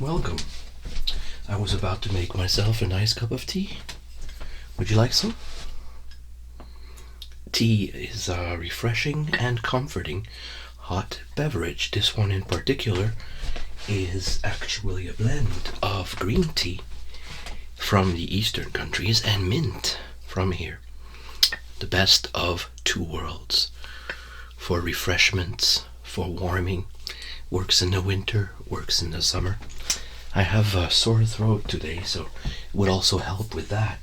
Welcome. I was about to make myself a nice cup of tea. Would you like some? Tea is a refreshing and comforting hot beverage. This one in particular is actually a blend of green tea from the eastern countries and mint from here. The best of two worlds. For refreshments, for warming. Works in the winter, works in the summer. I have a sore throat today, so it would also help with that.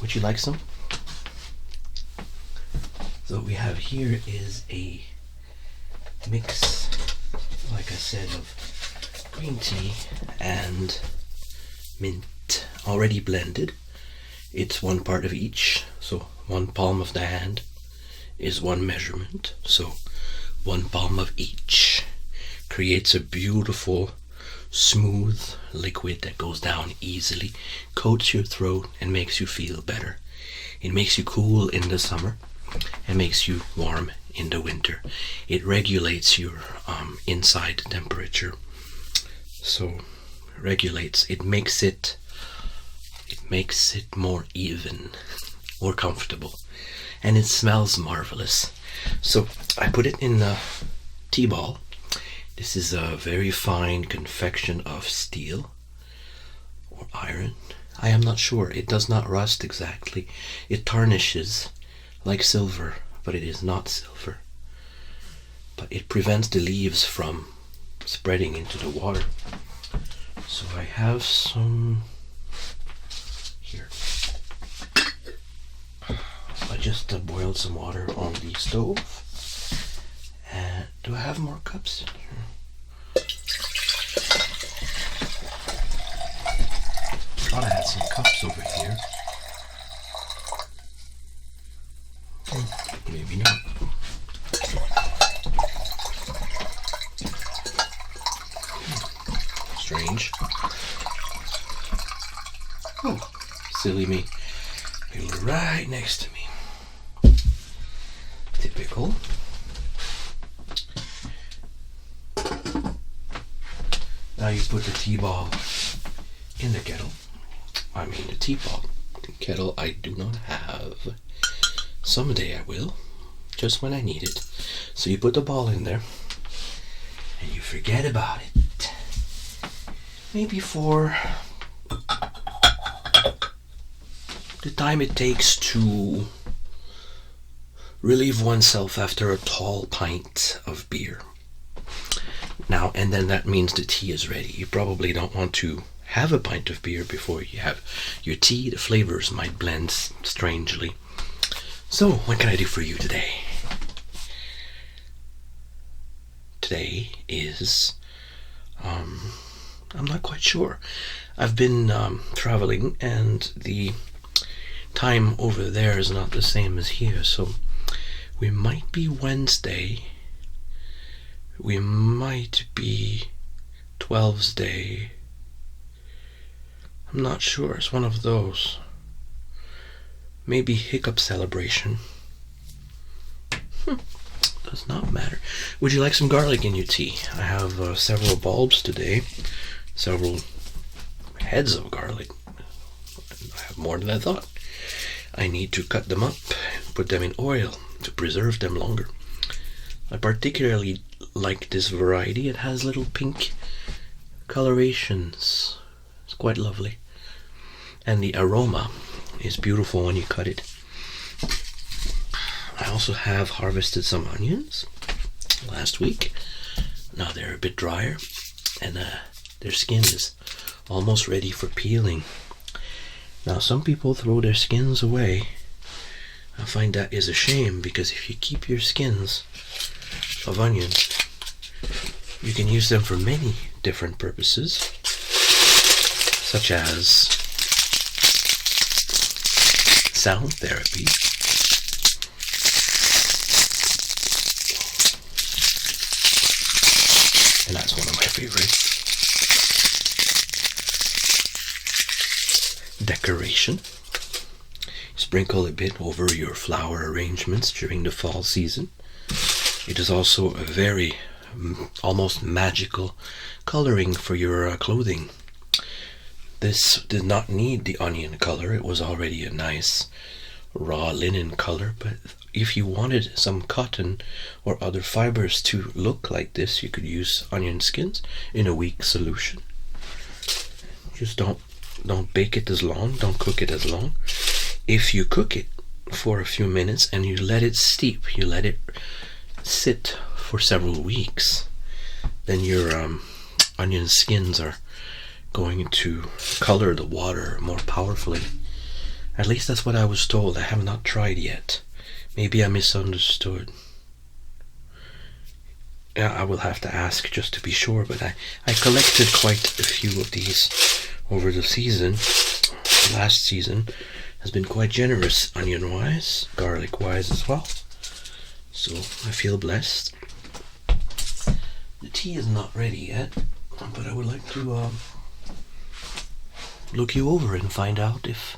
Would you like some? So what we have here is a mix, like I said, of green tea and mint, already blended. It's one part of each, so one palm of the hand is one measurement, so one palm of each creates a beautiful, smooth liquid that goes down easily, coats your throat, and makes you feel better. It makes you cool in the summer and makes you warm in the winter. It regulates your inside temperature. So regulates, it makes it more even, more comfortable, and it smells marvelous. So I put it in a tea ball. This is a very fine confection of steel or iron. I am not sure. It does not rust exactly. It tarnishes like silver, but it is not silver. But it prevents the leaves from spreading into the water. So I have some here. I just boiled some water on the stove. And do I have more cups? Thought I had some cups over here. Maybe not. Strange. Oh, silly me. They were right next to me. Typical. Now you put the tea ball in the kettle. I mean the teapot. Kettle I do not have. Someday I will, just when I need it. So you put the ball in there and you forget about it. Maybe for the time it takes to relieve oneself after a tall pint of beer. Now, and then that means the tea is ready. You probably don't want to have a pint of beer before you have your tea. The flavors might blend strangely. So, what can I do for you today? Today is, I'm not quite sure. I've been traveling, and the time over there is not the same as here, so we might be Wednesday. We might be 12's Day. I'm not sure. It's one of those. Maybe hiccup celebration. Does not matter. Would you like some garlic in your tea? I have several bulbs today. Several heads of garlic. I have more than I thought. I need to cut them up, put them in oil to preserve them longer. I particularly like this variety. It has little pink colorations. It's quite lovely. And the aroma is beautiful when you cut it. I also have harvested some onions last week. Now they're a bit drier, and their skin is almost ready for peeling. Now some people throw their skins away. I find that is a shame, because if you keep your skins of onions, you can use them for many different purposes, such as sound therapy, and that's one of my favorites. Decoration. Sprinkle a bit over your flower arrangements during the fall season. It is also a very, almost magical coloring for your clothing. This did not need the onion color. It was already a nice raw linen color, but if you wanted some cotton or other fibers to look like this, you could use onion skins in a weak solution. Just don't bake it as long, don't cook it as long. If you cook it for a few minutes and you let it steep, you let it sit for several weeks, then your onion skins are going to color the water more powerfully. At least that's what I was told. I have not tried yet. Maybe I misunderstood. Yeah, I will have to ask just to be sure, but I collected quite a few of these over the season. Last season has been quite generous onion-wise, garlic-wise as well. So I feel blessed. The tea is not ready yet, but I would like to look you over and find out if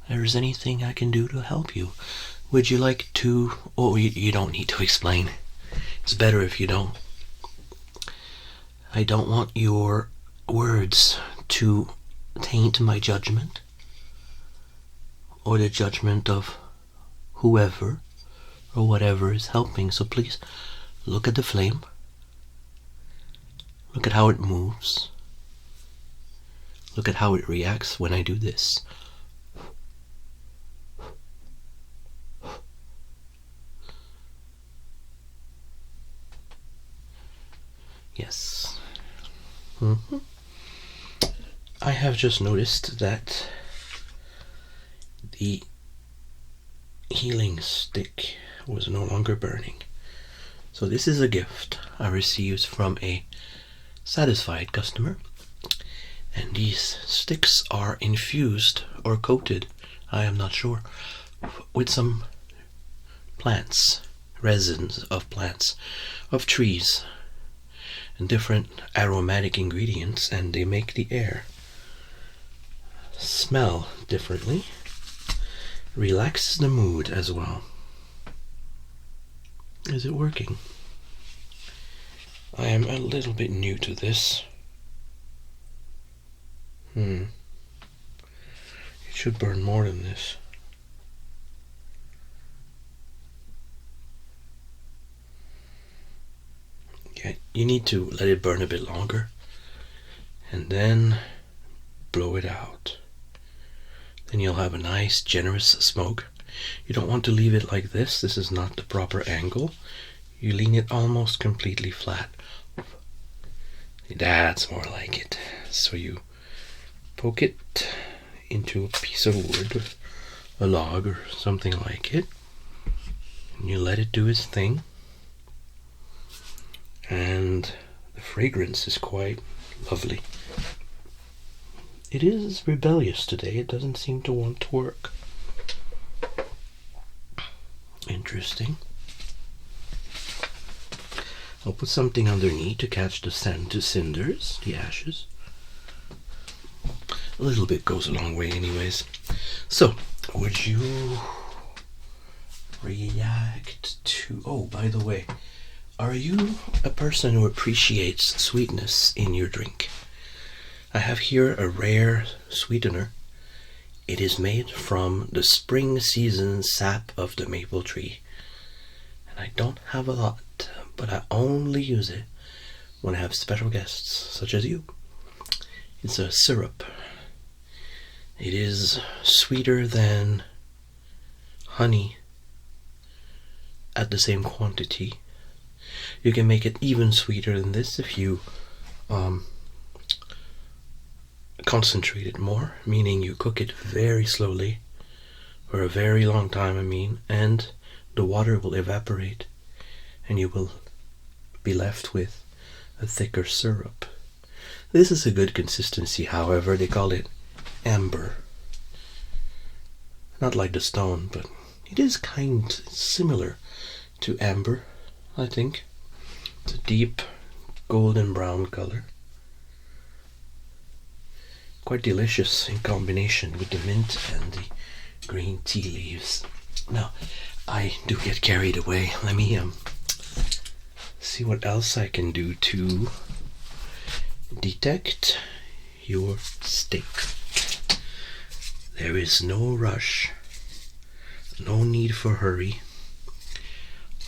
there's anything I can do to help you. Would you like to... Oh, you don't need to explain. It's better if you don't. I don't want your words to taint my judgment or the judgment of whoever or whatever is helping. So please look at the flame. Look at how it moves. Look at how it reacts when I do this. Yes. I have just noticed that the healing stick was no longer burning. So this is a gift I received from a satisfied customer. And these sticks are infused or coated, I am not sure, with some plants, resins of plants, of trees, and different aromatic ingredients, and they make the air smell differently, relaxes the mood as well. Is it working? I am a little bit new to this. It should burn more than this. Okay, you need to let it burn a bit longer and then blow it out. Then you'll have a nice generous smoke. You don't want to leave it like this. This is not the proper angle. You lean it almost completely flat. That's more like it. So you poke it into a piece of wood, a log or something like it, and you let it do its thing. And the fragrance is quite lovely. It is rebellious today. It doesn't seem to want to work. Interesting. I'll put something underneath to catch the scent to cinders, the ashes. A little bit goes a long way anyways. So, would you react to... Oh, by the way, are you a person who appreciates sweetness in your drink? I have here a rare sweetener. It is made from the spring season sap of the maple tree. And I don't have a lot, but I only use it when I have special guests, such as you. It's a syrup. It is sweeter than honey at the same quantity. You can make it even sweeter than this if you concentrate it more, meaning you cook it very slowly for a very long time, and the water will evaporate and you will be left with a thicker syrup. This is a good consistency, however. They call it amber. Not like the stone, but it is kind similar to amber, I think. It's a deep golden brown color. Quite delicious in combination with the mint and the green tea leaves. Now, I do get carried away. Let me see what else I can do to detect your state. There is no rush, no need for hurry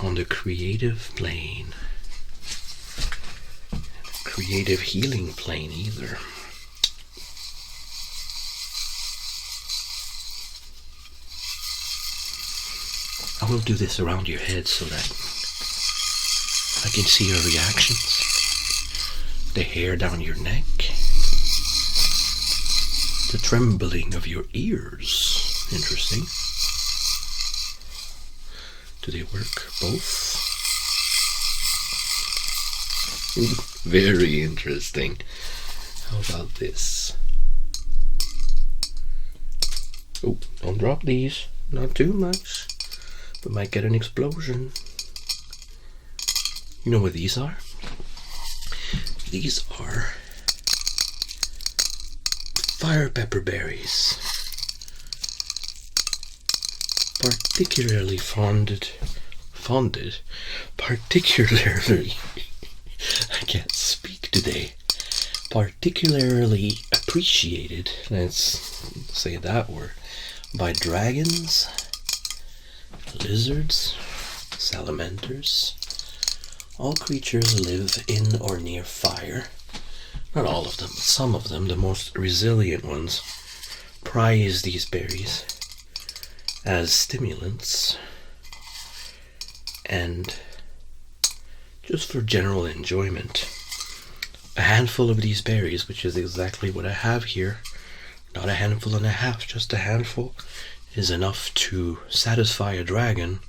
on the creative plane, creative healing plane either. I will do this around your head so that I can see your reactions. The hair down your neck, the trembling of your ears. Interesting. Do they work both? Very interesting. How about this? Oh, don't drop these. Not too much. We might get an explosion. You know what these are? These are fire pepper berries. Particularly particularly, I can't speak today, particularly appreciated, let's say that word, by dragons, lizards, salamanders. All creatures live in or near fire. Not all of them, but some of them, the most resilient ones, prize these berries as stimulants and just for general enjoyment. A handful of these berries, which is exactly what I have here, not a handful and a half, just a handful, is enough to satisfy a dragon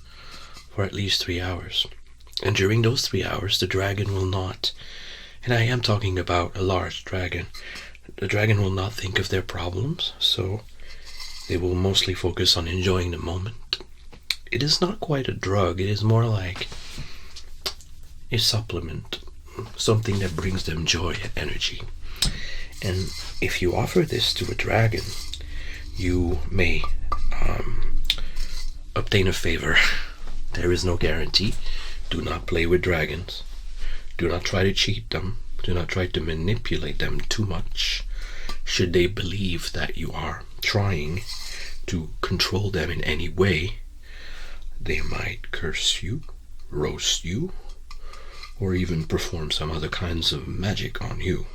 for at least 3 hours. And during those 3 hours, the dragon will not, and I am talking about a large dragon, the dragon will not think of their problems, so they will mostly focus on enjoying the moment. It is not quite a drug, it is more like a supplement, something that brings them joy and energy. And if you offer this to a dragon, you may obtain a favor. There is no guarantee. Do not play with dragons. Do not try to cheat them. Do not try to manipulate them too much. Should they believe that you are trying to control them in any way, they might curse you, roast you, or even perform some other kinds of magic on you.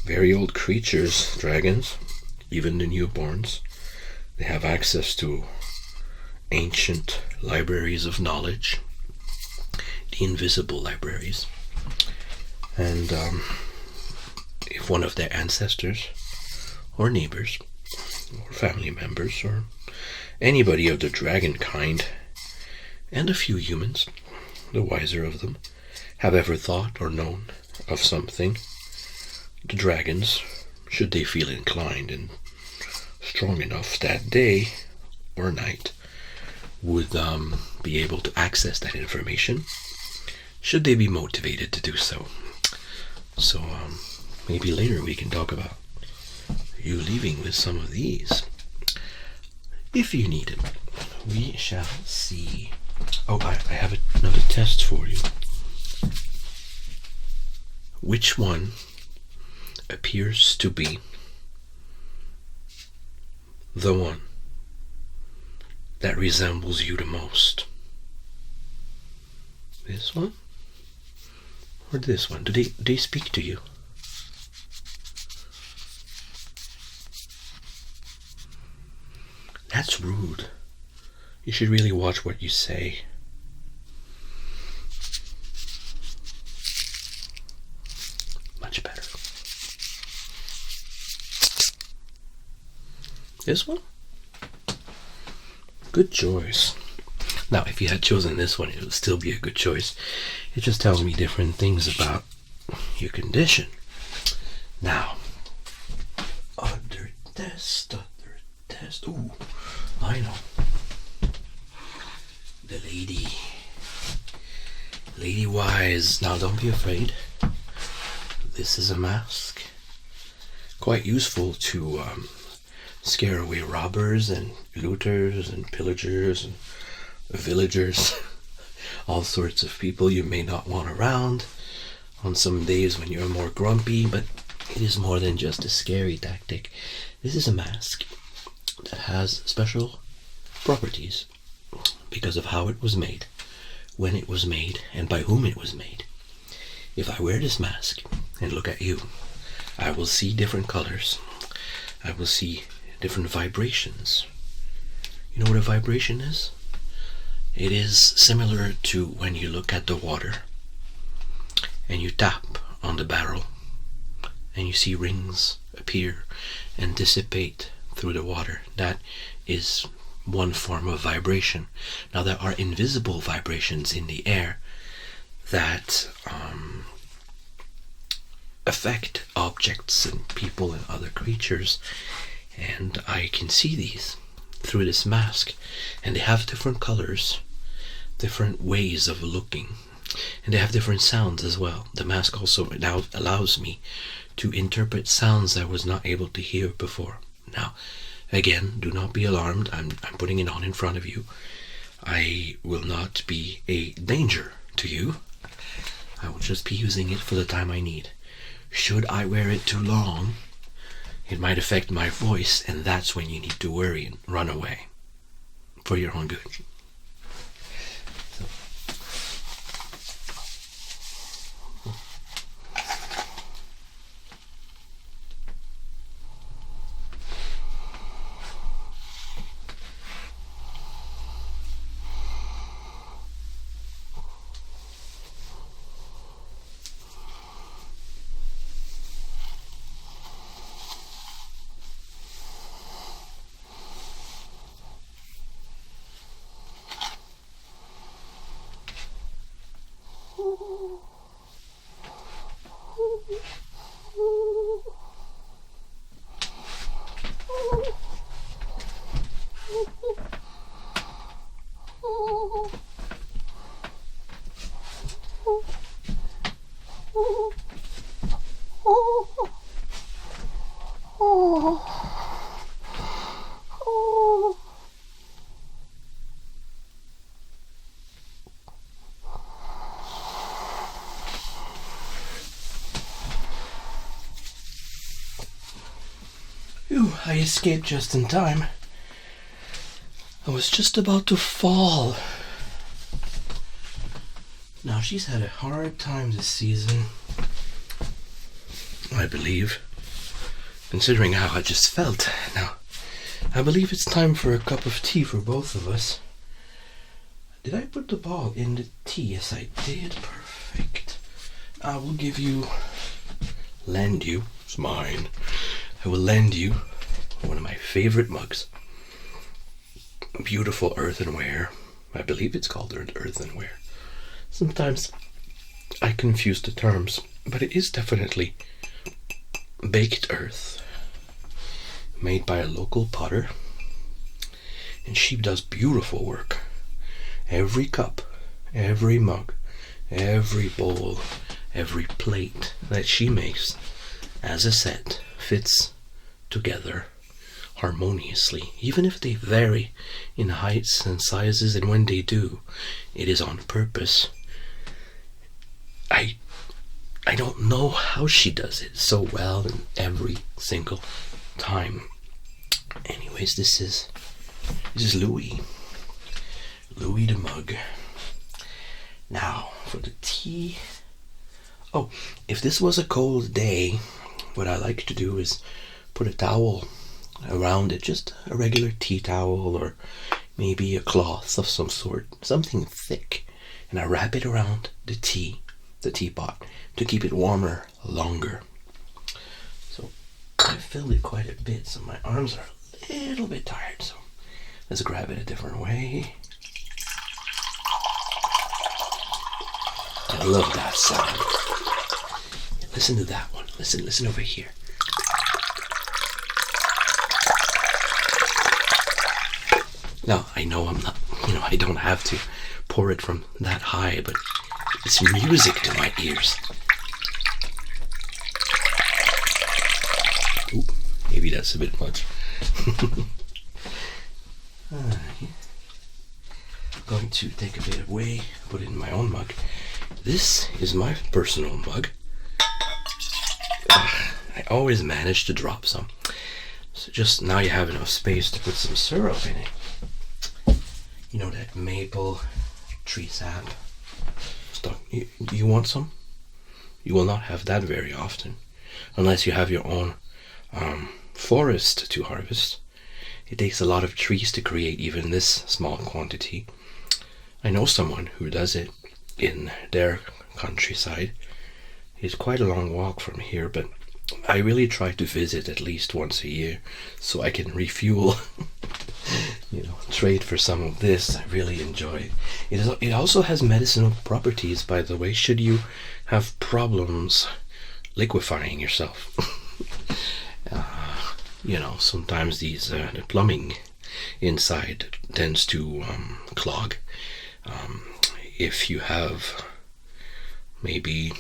Very old creatures, dragons, even the newborns, they have access to ancient libraries of knowledge, the invisible libraries. And if one of their ancestors or neighbors or family members or anybody of the dragon kind, and a few humans, the wiser of them, have ever thought or known of something, the dragons, should they feel inclined and strong enough that day or night, would be able to access that information, should they be motivated to do so. So maybe later we can talk about you leaving with some of these, if you need it. We shall see. Oh, I have another test for you. Which one appears to be the one that resembles you the most? This one? Or this one? Do they speak to you? That's rude. You should really watch what you say. Much better. This one? Good choice. Now, if you had chosen this one, it would still be a good choice. It just tells me different things about your condition. Now, other test. Ooh, I know. The Lady Wise. Now, don't be afraid. This is a mask. Quite useful to scare away robbers and looters and pillagers and villagers. all sorts of people you may not want around on some days when you're more grumpy, but it is more than just a scary tactic. This is a mask that has special properties because of how it was made, when it was made, and by whom it was made. If I wear this mask and look at you, I will see different colors. I will see different vibrations. You know what a vibration is? It is similar to when you look at the water and you tap on the barrel and you see rings appear and dissipate through the water. That is one form of vibration. Now there are invisible vibrations in the air that affect objects and people and other creatures, and I can see these through this mask, and they have different colors, different ways of looking, and they have different sounds as well. The mask also now allows me to interpret sounds I was not able to hear before. Now, again, do not be alarmed. I'm putting it on in front of you. I will not be a danger to you. I will just be using it for the time I need. Should I wear it too long, it might affect my voice, and that's when you need to worry and run away for your own good. Phew, I escaped just in time. I was just about to fall. Now, she's had a hard time this season, I believe, considering how I just felt. Now, I believe it's time for a cup of tea for both of us. Did I put the ball in the tea? Yes, I did. Perfect. I will lend you, it's mine. I will lend you one of my favorite mugs. Beautiful earthenware. I believe it's called earthenware. Sometimes I confuse the terms, but it is definitely baked earth, made by a local potter, and she does beautiful work. Every cup, every mug, every bowl, every plate that she makes as a set fits together harmoniously, even if they vary in heights and sizes, and when they do, it is on purpose. I don't know how she does it so well and every single time. Anyways, this is Louis the mug. Now for the tea. Oh, if this was a cold day, what I like to do is put a towel around it, just a regular tea towel or maybe a cloth of some sort, something thick, and I wrap it around the teapot to keep it warmer longer. So I filled it quite a bit, so my arms are a little bit tired, so let's grab it a different way. I love that sound. Listen to that one. Listen over here. Now, I know I'm not, I don't have to pour it from that high, but it's music to my ears. Oop, maybe that's a bit much. I'm going to take a bit away put it in my own mug. This is my personal mug. I always manage to drop some. So just now you have enough space to put some syrup in it. You know, that maple tree sap stuff. You want some? You will not have that very often. Unless you have your own forest to harvest. It takes a lot of trees to create even this small quantity. I know someone who does it in their countryside. It's quite a long walk from here, but I really try to visit at least once a year so I can refuel, trade for some of this. I really enjoy it. It also has medicinal properties, by the way, should you have problems liquefying yourself. Sometimes the plumbing inside tends to clog. If you have maybe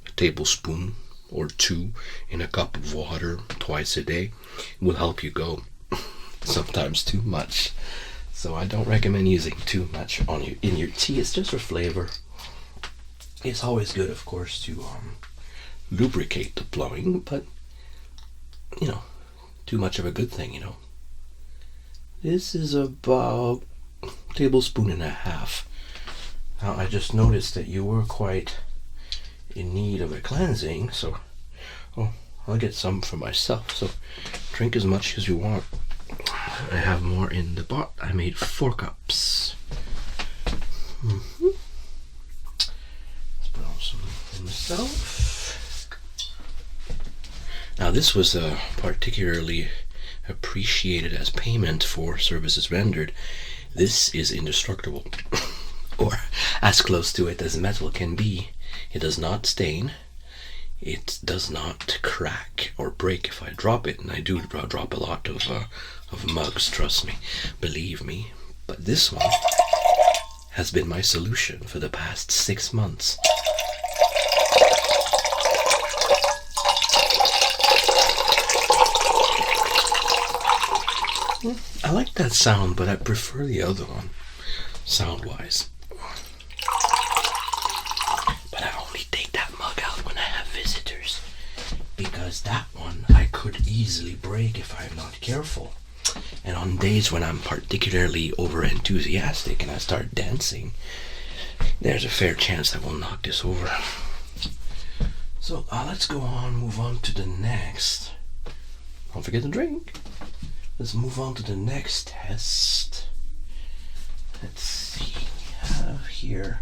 a tablespoon or 2 in a cup of water twice a day, it will help you go. Sometimes too much. So I don't recommend using too much in your tea. It's just for flavor. It's always good, of course, to lubricate the plumbing, but too much of a good thing, This is about a tablespoon and a half. Now I just noticed that you were quite in need of a cleansing, so I'll get some for myself. So drink as much as you want. I have more in the pot. I made 4 cups. Let's put on some for myself. Now this was particularly appreciated as payment for services rendered. This is indestructible, or as close to it as metal can be. It does not stain. It does not crack or break if I drop it, and I do drop a lot of mugs, trust me, believe me. But this one has been my solution for the past 6 months. I like that sound, but I prefer the other one, sound-wise. But I only take that mug out when I have visitors, because that one I could easily break if I'm not careful. And on days when I'm particularly over-enthusiastic and I start dancing, there's a fair chance I will knock this over. So let's go on, move on to the next. Don't forget to drink. Let's move on to the next test. Let's see, we have here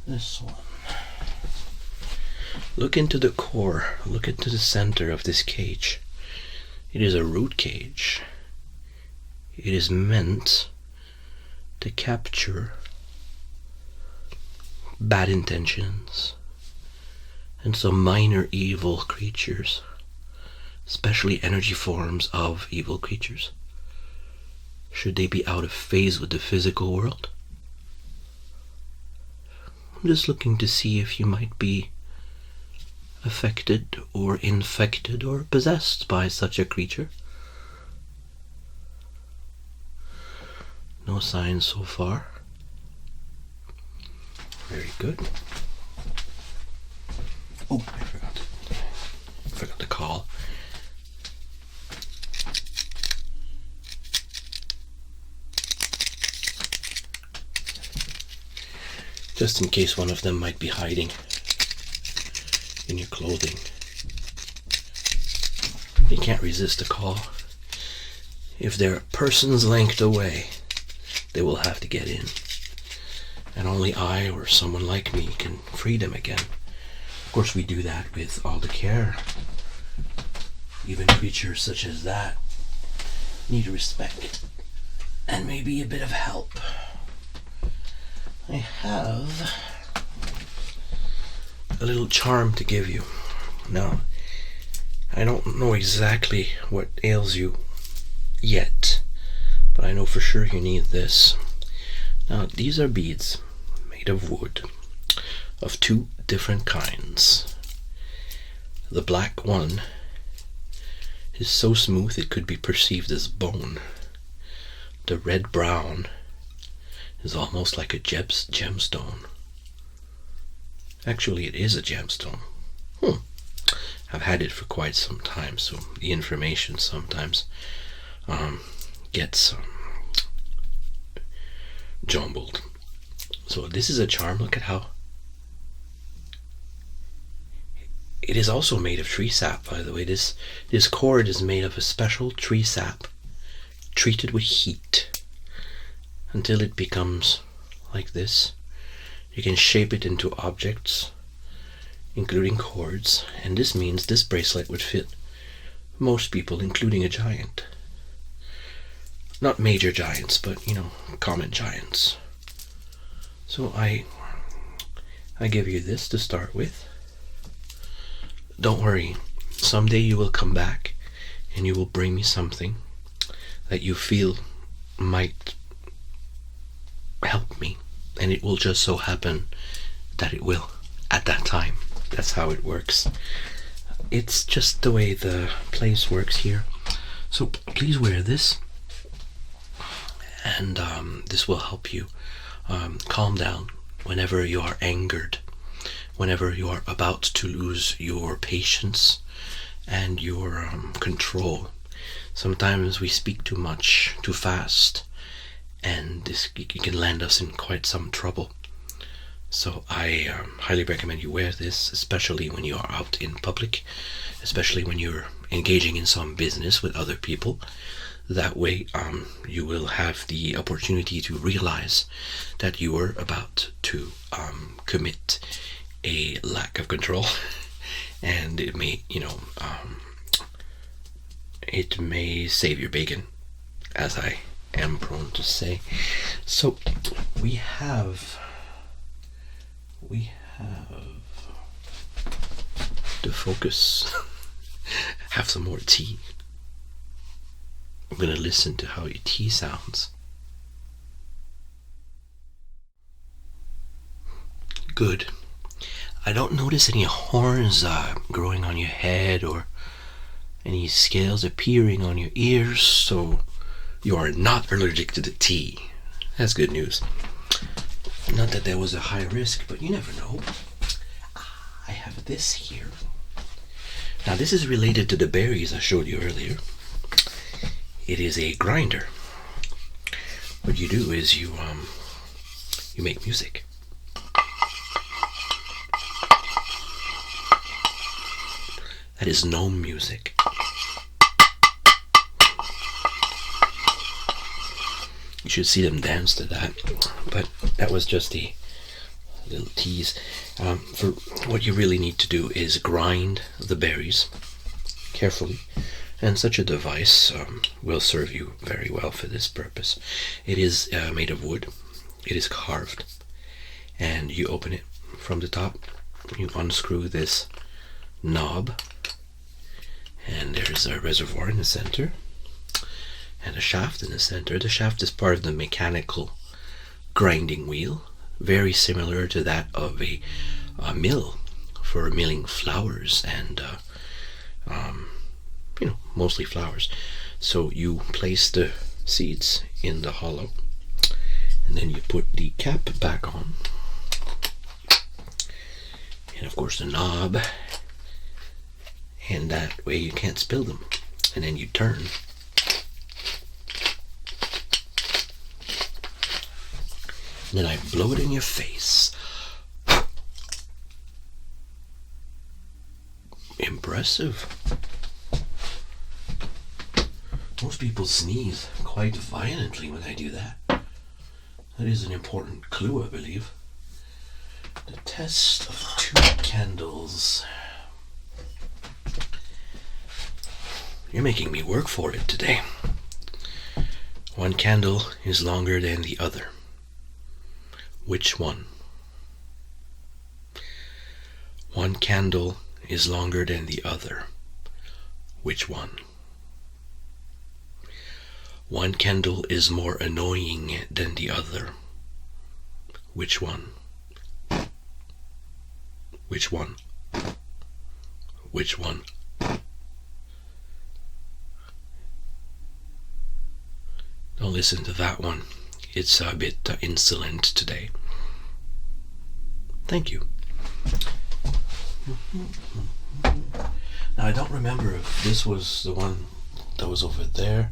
this one. Look into the core, look into the center of this cage. It is a root cage. It is meant to capture bad intentions and some minor evil creatures, especially energy forms of evil creatures, should they be out of phase with the physical world. I'm just looking to see if you might be affected or infected or possessed by such a creature. No signs so far. Very good. Oh, I forgot to call. Just in case one of them might be hiding in your clothing. You can't resist a call. If they're persons length away, they will have to get in. And only I or someone like me can free them again. Of course, we do that with all the care. Even creatures such as that need respect and maybe a bit of help. I have a little charm to give you. Now, I don't know exactly what ails you yet, but I know for sure you need this. Now, these are beads made of wood of 2 different kinds. The black one is so smooth it could be perceived as bone. The red-brown is almost like a gemstone. Actually, it is a gemstone. I've had it for quite some time, so the information sometimes gets jumbled. So this is a charm. Look at how it is also made of tree sap, by the way. This cord is made of a special tree sap treated with heat until it becomes like this. You can shape it into objects, including cords, and this means this bracelet would fit most people, including a giant. Not major giants, but common giants. So I give you this to start with. Don't worry, someday you will come back and you will bring me something that you feel might help me, and it will just so happen that it will at that time. That's how it works. It's just the way the place works here. So please wear this, and this will help you calm down whenever you are angered, whenever you are about to lose your patience and your control. Sometimes we speak too much, too fast, and this can land us in quite some trouble. So I highly recommend you wear this, especially when you are out in public, especially when you're engaging in some business with other people. That way you will have the opportunity to realize that you are about to commit a lack of control, and it may, it may save your bacon, as I am prone to say. So we have to focus. Have some more tea. I'm gonna listen to how your tea sounds. Good. I don't notice any horns growing on your head or any scales appearing on your ears, so you are not allergic to the tea. That's good news. Not that there was a high risk, but you never know. I have this here. Now this is related to the berries I showed you earlier. It is a grinder. What you do is you make music. That is gnome music. You should see them dance to that. But that was just a little tease. For what you really need to do is grind the berries carefully, and such a device will serve you very well for this purpose. It is made of wood. It is carved, and you open it from the top. You unscrew this knob, and there's a reservoir in the center and a shaft in the center. The shaft is part of the mechanical grinding wheel, very similar to that of a mill for milling flowers and mostly flowers. So you place the seeds in the hollow, and then you put the cap back on, and of course the knob, and that way you can't spill them. And then you turn, and then I blow it in your face. Impressive. Most people sneeze quite violently when I do that. That is an important clue, I believe. The test of 2 candles. You're making me work for it today. 1 candle is longer than the other. Which one? 1 candle is longer than the other. Which one? 1 candle is more annoying than the other. Which one? Which one? Which one? Don't listen to that one. It's a bit insolent today. Thank you. Now I don't remember if this was the one that was over there.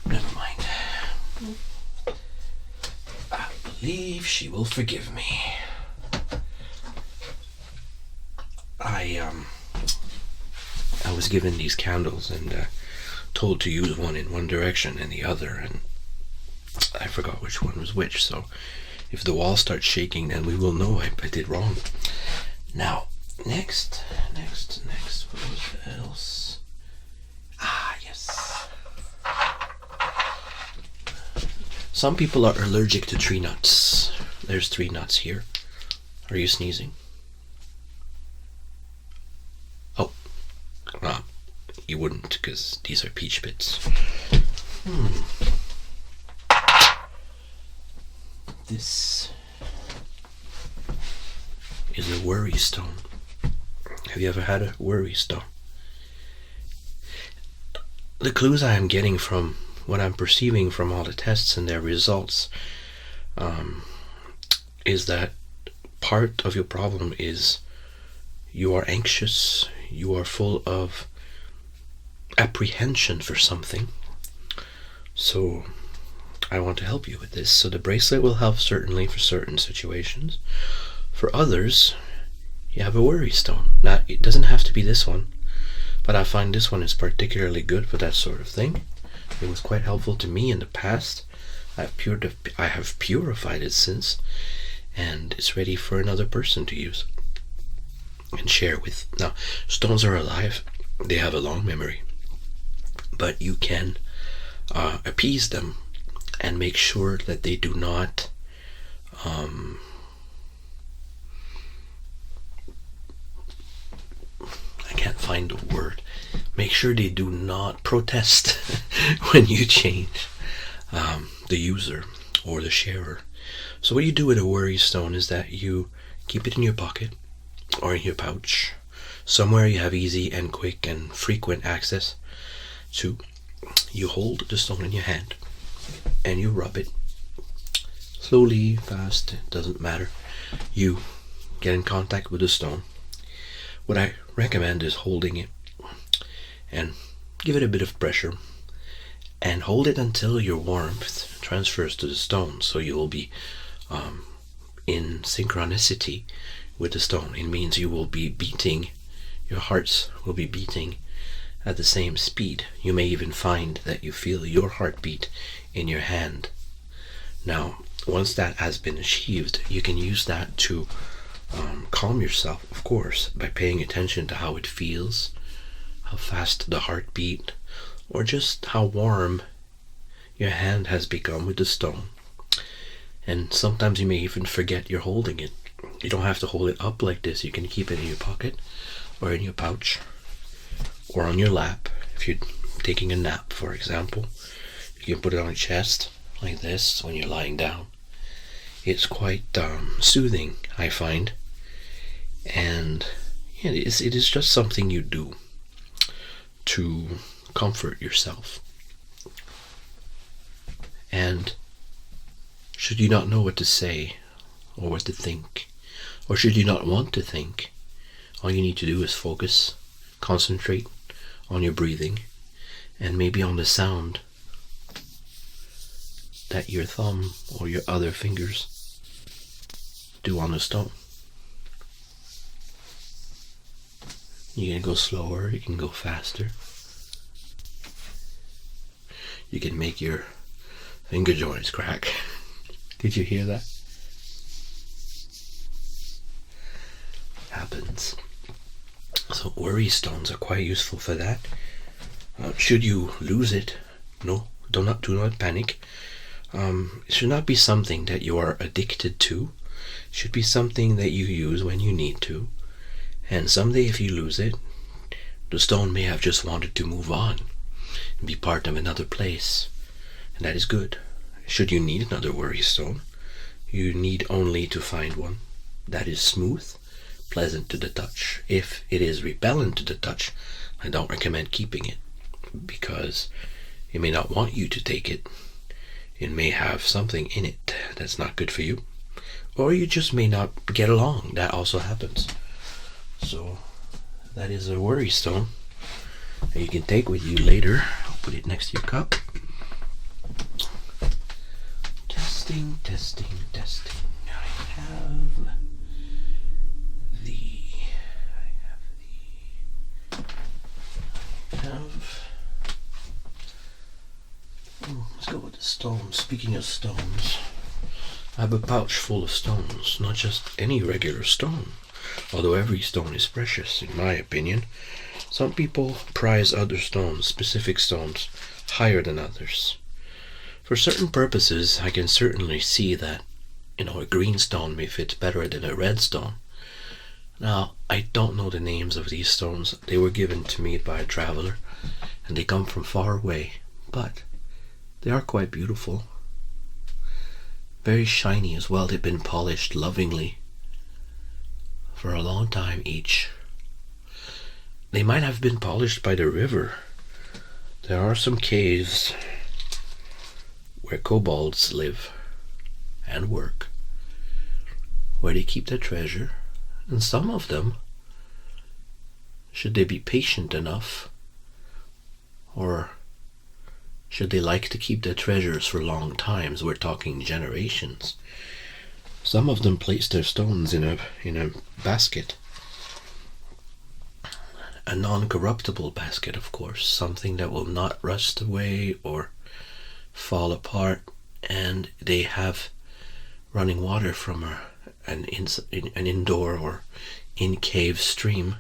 Never mind. I believe she will forgive me. I was given these candles and told to use one in one direction and the other, and I forgot which one was which, so if the wall starts shaking, then we will know I did wrong. Now, next, what else? Ah, yes. Some people are allergic to tree nuts. There's 3 nuts here. Are you sneezing? Oh, you wouldn't, because these are peach pits. This is a worry stone. Have you ever had a worry stone? The clues I am getting from what I'm perceiving from all the tests and their results is that part of your problem is you are anxious, you are full of apprehension for something. So I want to help you with this. So the bracelet will help certainly for certain situations. For others, you have a worry stone. Now, it doesn't have to be this one, but I find this one is particularly good for that sort of thing. It was quite helpful to me in the past. I have purified it since, and it's ready for another person to use and share with. Now, stones are alive. They have a long memory, but you can appease them and make sure that they do not I can't find the word. Make sure they do not protest when you change the user or the sharer. So what you do with a worry stone is that you keep it in your pocket or in your pouch, somewhere you have easy and quick and frequent access to. You hold the stone in your hand and you rub it slowly, fast, it doesn't matter. You get in contact with the stone. What I recommend is holding it and give it a bit of pressure and hold it until your warmth transfers to the stone, so you will be in synchronicity with the stone. It means you will be beating, your hearts will be beating at the same speed. You may even find that you feel your heartbeat in your hand. Now, once that has been achieved, you can use that to calm yourself, of course, by paying attention to how it feels, how fast the heartbeat, or just how warm your hand has become with the stone. And sometimes you may even forget you're holding it. You don't have to hold it up like this. You can keep it in your pocket or in your pouch or on your lap. If you're taking a nap, for example, you can put it on your chest like this when you're lying down. It's quite soothing, I find, and yeah, it is just something you do to comfort yourself. And should you not know what to say or what to think, or should you not want to think, all you need to do is focus, concentrate on your breathing, and maybe on the sound that your thumb or your other fingers do on the stone. You can go slower, you can go faster. You can make your finger joints crack. Did you hear that? Happens. So worry stones are quite useful for that. Should you lose it, no, do not panic. It should not be something that you are addicted to. It should be something that you use when you need to. And someday if you lose it, the stone may have just wanted to move on and be part of another place. And that is good. Should you need another worry stone, you need only to find one that is smooth, pleasant to the touch. If it is repellent to the touch, I don't recommend keeping it, because it may not want you to take it, It may have something in it that's not good for you, or you just may not get along. That also happens. So that is a worry stone that you can take with you later. I'll put it next to your cup. Testing, testing, testing. I have let's go with the stones. Speaking of stones, I have a pouch full of stones, not just any regular stone, although every stone is precious in my opinion. Some people prize other stones, specific stones, higher than others. For certain purposes, I can certainly see that, a green stone may fit better than a red stone. Now, I don't know the names of these stones. They were given to me by a traveler, and they come from far away, but they are quite beautiful. Very shiny as well. They've been polished lovingly for a long time each. They might have been polished by the river. There are some caves where kobolds live and work, where they keep their treasure, and some of them, should they be patient enough, or should they like to keep their treasures for long times, we're talking generations, some of them place their stones in a basket, a non-corruptible basket, of course, something that will not rust away or fall apart, and they have running water from an indoor or in-cave stream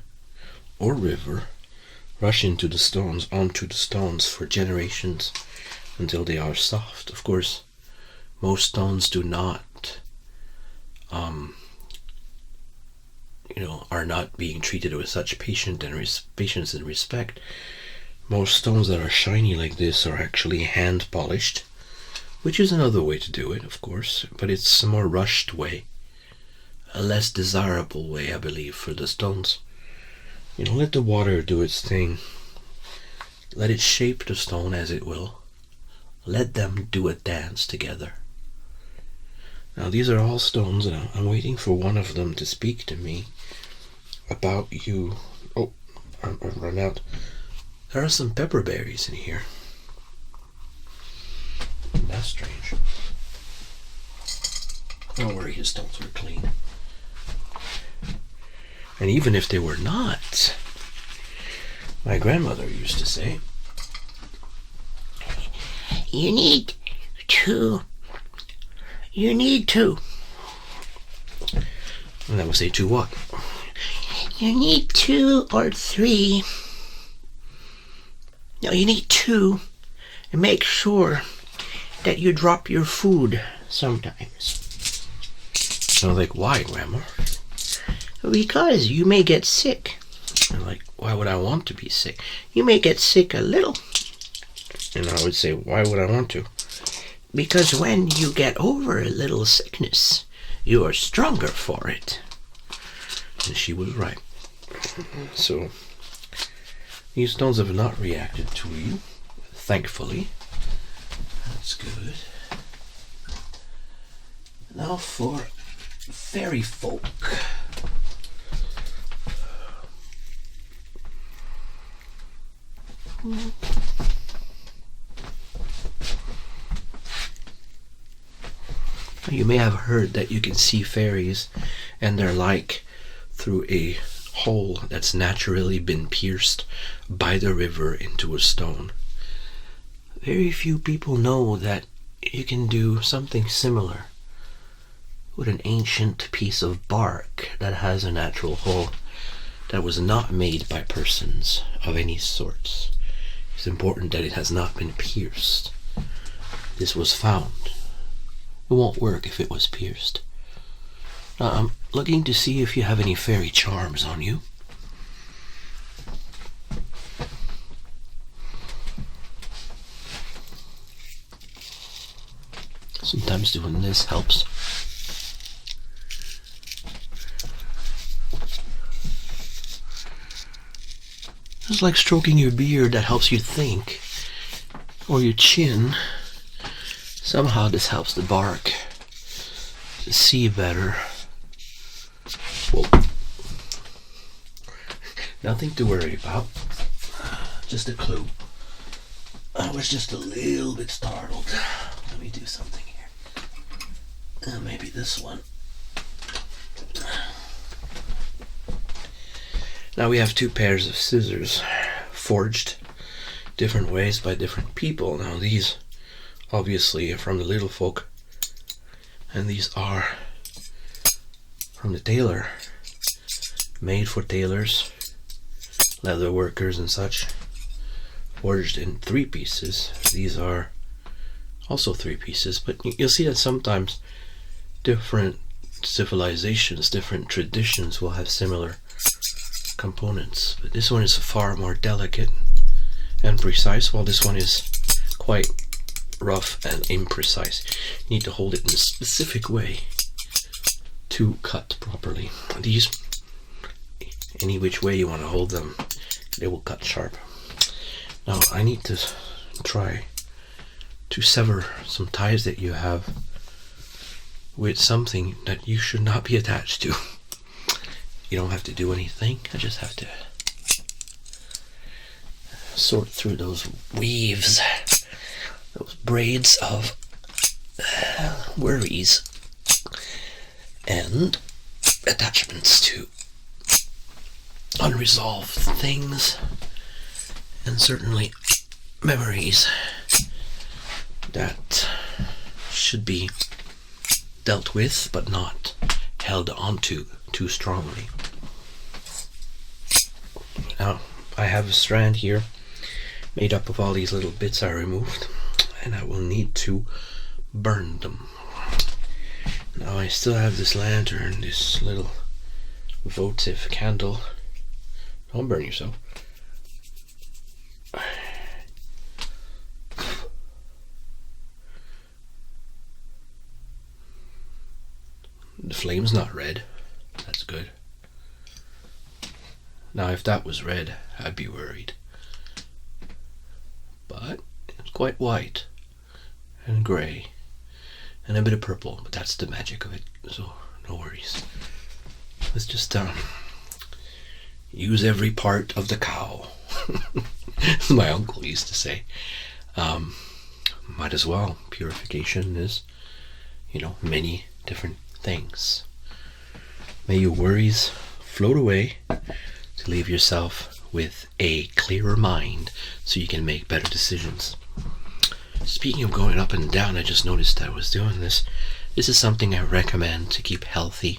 or river rush onto the stones for generations until they are soft. Of course, most stones do not are not being treated with such patience and respect. Most stones that are shiny like this are actually hand polished, which is another way to do it, of course, but it's a more rushed way, a less desirable way, I believe, for the stones. Let the water do its thing. Let it shape the stone as it will. Let them do a dance together. Now, these are all stones, and I'm waiting for one of them to speak to me about you. Oh, I've run out. There are some pepper berries in here. That's strange. Don't worry, his stones were clean. And even if they were not, my grandmother used to say, You need to. And I would say, to what? You need 2 or 3. No, you need 2, and make sure that you drop your food sometimes. So I'm like, why, Grandma? Because you may get sick. I'm like, why would I want to be sick? You may get sick a little. And I would say, why would I want to? Because when you get over a little sickness, you are stronger for it. And she was right. So, these stones have not reacted to you, thankfully. That's good. Now for fairy folk. You may have heard that you can see fairies, and they're like through a hole that's naturally been pierced by the river into a stone. Very few people know that you can do something similar with an ancient piece of bark that has a natural hole that was not made by persons of any sorts. It's important that it has not been pierced. This was found. It won't work if it was pierced. Now, I'm looking to see if you have any fairy charms on you. Sometimes doing this helps. It's like stroking your beard that helps you think, or your chin. Somehow this helps the bark to see better. Whoa. Nothing to worry about. Just a clue. I was just a little bit startled. Let me do something here. Maybe this one. Now we have two pairs of scissors, forged different ways by different people. Now these obviously are from the little folk, and these are from the tailor, made for tailors, leather workers and such, forged in 3 pieces. These are also 3 pieces, but you'll see that sometimes different civilizations, different traditions will have similar components, but this one is far more delicate and precise, while this one is quite rough and imprecise. You need to hold it in a specific way to cut properly. These, any which way you want to hold them, they will cut sharp. Now I need to try to sever some ties that you have with something that you should not be attached to. You don't have to do anything. I just have to sort through those weaves, those braids of worries and attachments to unresolved things, and certainly memories that should be dealt with but not held onto too strongly. Now I have a strand here made up of all these little bits I removed, and I will need to burn them. Now I still have this lantern, this little votive candle. Don't burn yourself. The flame's not red. That's good. Now if that was red, I'd be worried. But it's quite white and grey and a bit of purple, but that's the magic of it, so no worries. Let's just use every part of the cow. My uncle used to say. Might as well. Purification is, many different things. May your worries float away to leave yourself with a clearer mind so you can make better decisions. Speaking of going up and down, I just noticed I was doing this. This is something I recommend to keep healthy.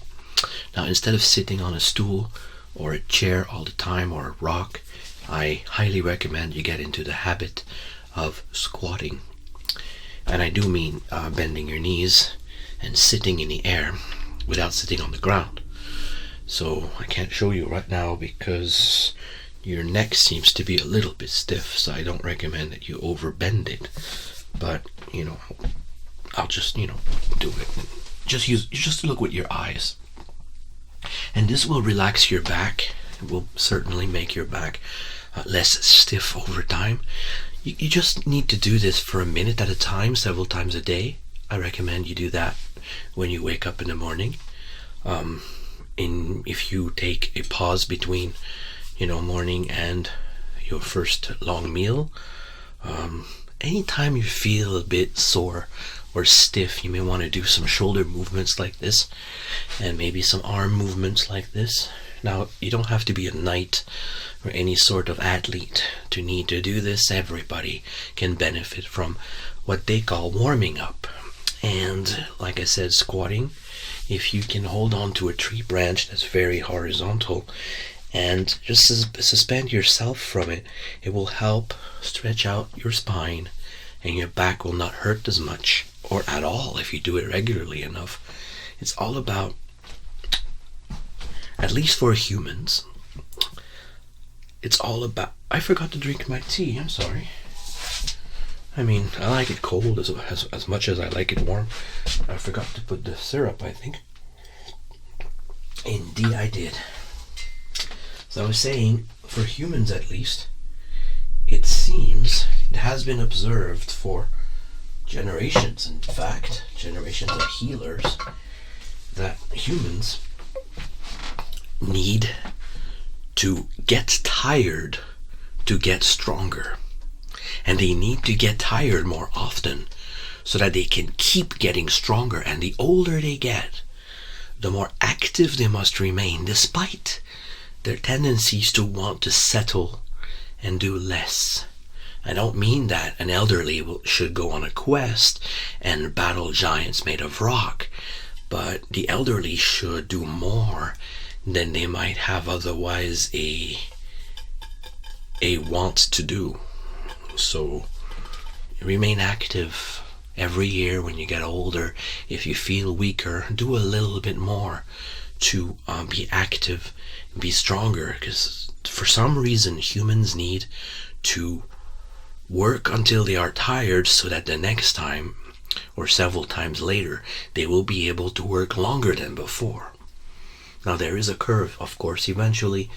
Now, instead of sitting on a stool or a chair all the time or a rock, I highly recommend you get into the habit of squatting. And I do mean bending your knees and sitting in the air without sitting on the ground. So I can't show you right now because your neck seems to be a little bit stiff, so I don't recommend that you overbend it. But I'll just do it. Just look with your eyes, and this will relax your back. It will certainly make your back less stiff over time. You just need to do this for a minute at a time, several times a day. I recommend you do that when you wake up in the morning. If you take a pause between morning and your first long meal, anytime you feel a bit sore or stiff, you may want to do some shoulder movements like this and maybe some arm movements like this. Now, you don't have to be a knight or any sort of athlete to need to do this. Everybody can benefit from what they call warming up. And like I said, squatting, if you can hold on to a tree branch that's very horizontal and just suspend yourself from it, it will help stretch out your spine, and your back will not hurt as much or at all if you do it regularly enough. It's all about, at least for humans, it's all about... I forgot to drink my tea, I'm sorry. I mean, I like it cold as much as I like it warm. I forgot to put the syrup, I think. Indeed I did. So I was saying, for humans at least, it seems, it has been observed for generations, in fact, generations of healers, that humans need to get tired to get stronger. And they need to get tired more often so that they can keep getting stronger. And the older they get, the more active they must remain, despite their tendencies to want to settle and do less. I don't mean that an elderly should go on a quest and battle giants made of rock, but the elderly should do more than they might have otherwise a want to do. So remain active every year. When you get older, if you feel weaker, do a little bit more to be active, be stronger, because for some reason humans need to work until they are tired so that the next time or several times later they will be able to work longer than before. Now there is a curve, of course. Eventually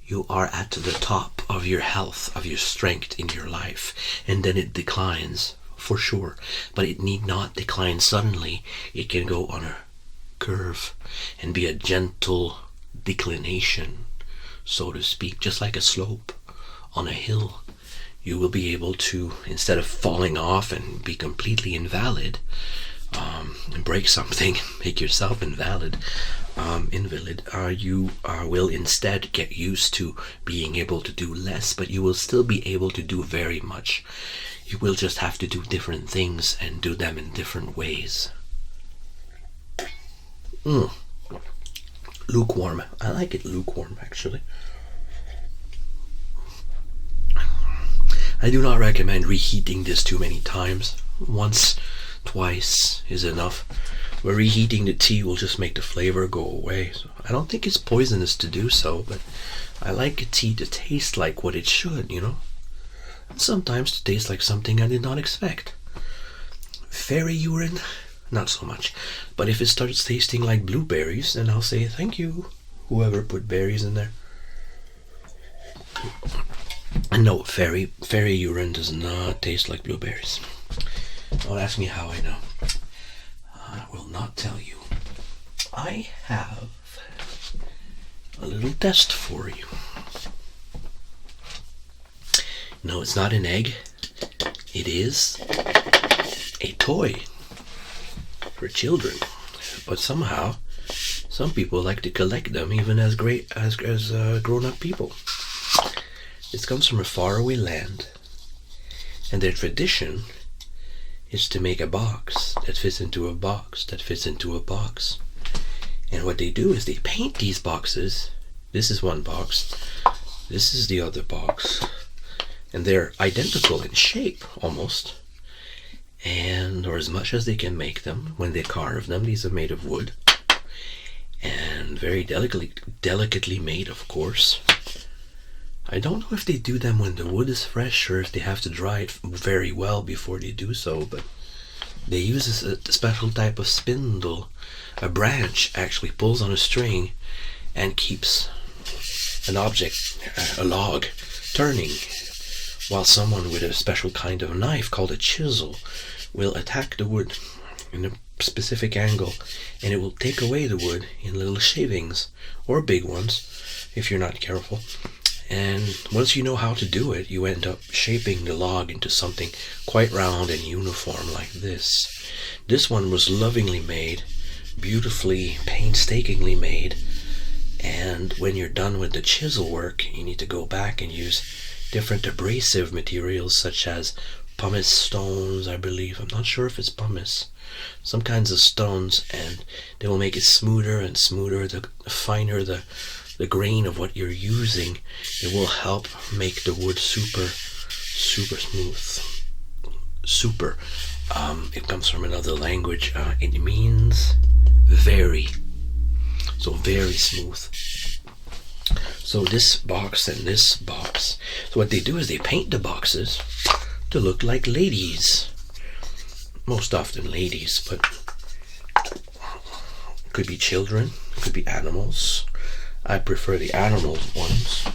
you are at the top of your health, of your strength in your life, and then it declines for sure, but it need not decline suddenly. It can go on a curve and be a gentle declination, so to speak, just like a slope on a hill. You will be able to, instead of falling off and be completely invalid, and break something, make yourself invalid, you will instead get used to being able to do less, but you will still be able to do very much. You will just have to do different things and do them in different ways. Lukewarm. I like it lukewarm, actually. I do not recommend reheating this too many times. Once, twice is enough. But reheating the tea will just make the flavor go away. So I don't think it's poisonous to do so, but I like a tea to taste like what it should, you know? And sometimes to taste like something I did not expect. Fairy urine? Not so much. But if it starts tasting like blueberries, then I'll say thank you, whoever put berries in there. And no, fairy urine does not taste like blueberries. Don't ask me how I know. I will not tell you. I have a little test for you. No, it's not an egg. It is a toy for children. But somehow, some people like to collect them even as grown-up people. This comes from a faraway land, and their tradition is to make a box that fits into a box that fits into a box. And what they do is they paint these boxes. This is one box, this is the other box, and they're identical in shape almost, or as much as they can make them. When they carve them, these are made of wood and very delicately made, of course. I don't know if they do them when the wood is fresh or if they have to dry it very well before they do so, but they use a special type of spindle. A branch actually pulls on a string and keeps an object, a log, turning, while someone with a special kind of knife called a chisel will attack the wood in a specific angle, and it will take away the wood in little shavings, or big ones if you're not careful. And once you know how to do it, you end up shaping the log into something quite round and uniform like this. This one was lovingly made, beautifully, painstakingly made, and when you're done with the chisel work, you need to go back and use different abrasive materials such as pumice stones, I believe. I'm not sure if it's pumice. Some kinds of stones, and they will make it smoother and smoother. The finer the grain of what you're using, it will help make the wood super smooth. Super. It comes from another language. It means very. So very smooth. So this box and this box. So what they do is they paint the boxes to look like ladies. Most often ladies, but it could be children, it could be animals. I prefer the animal ones.